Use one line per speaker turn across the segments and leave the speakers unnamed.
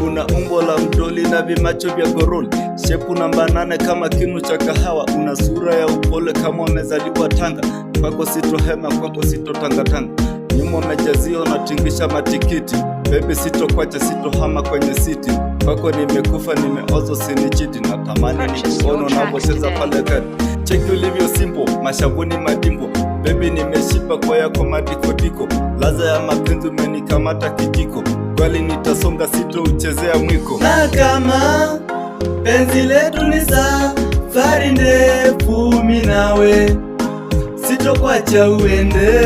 Una umbo la mdoli na vimacho vya goroli, shepu namba 8 kama kinu cha kahawa. Una sura ya upole kama umezaliwa Tanga, kwako sitohema, kwako sitotangatanga. Nyuma umejazio na tingisha matikiti, baby sitokwacha, sitohama kwenye siti. Kwako nimekufa, nimeozo, sinichiti. Natamani nikuone unapocheza pale kati. Cheki ulivyo simple, mashavuni madimbo, baby nimeshiba kwa yako madikodiko. Laza ya mapenzi umenikamata kijiko, kweli nitasonga, sitouchezea mwiko. Na kama penzi letu ni safari ndefu, mimi nawe sitokwacha uende.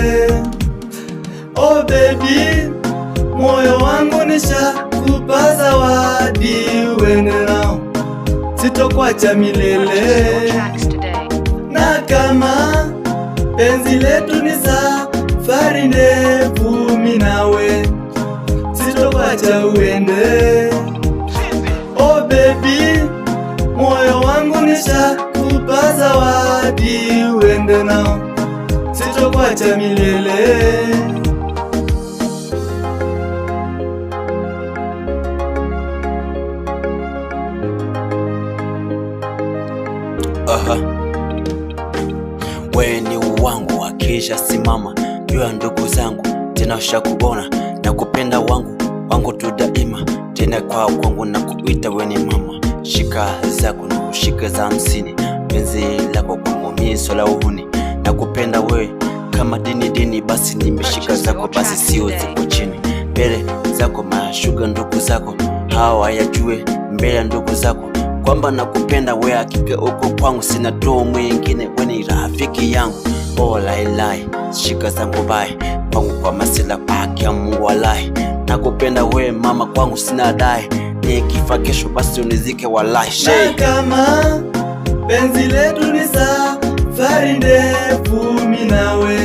Oh baby, moyo wangu nishakupa zawadi, uende nao, sitokwacha milele. Na kama penzi letu ni safari ndefu, mimi nawe sitokwacha uende. Oh baby, moyo wangu nishakupa zawadi, uende nao, sitokwacha milele.
We ni wangu wakisha simama juu ya ndugu zangu, tena ushakuona na kupenda wangu tu daima, tena kwa kwangu na kuita we ni mama. Shika zako na kushika za 50, penzi lako kwangu miso la uhuni. Na kupenda we kama dini, basi nimeshika zako, basi sio zipo chini. Mbele zako mashuga ndugu zako hawayajue, mbele ya ndugu zako kwamba nakupenda we, hakika uko kwangu, sina tu mwingine, we ni rafiki yangu. Oh lai, shika zangu bai kwangu kwa masila paki ya Mungu walai. Nakupenda we mama, kwangu sina dai, nikifa kesho basi unizike walai.
Na kama penzi letu ni safari ndefu, mimi nawe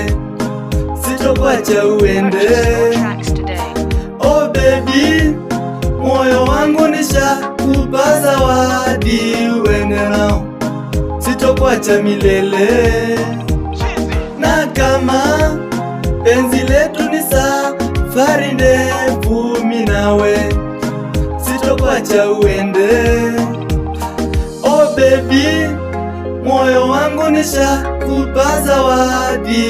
sitokwacha uende. Oh baby, moyo wangu nishakupa zawadi, uende nao, sitokwacha milele. Na kama penzi letu ni safari ndefu, mimi nawe sitokwacha uende. Oh baby, moyo wangu nishakupa zawadi.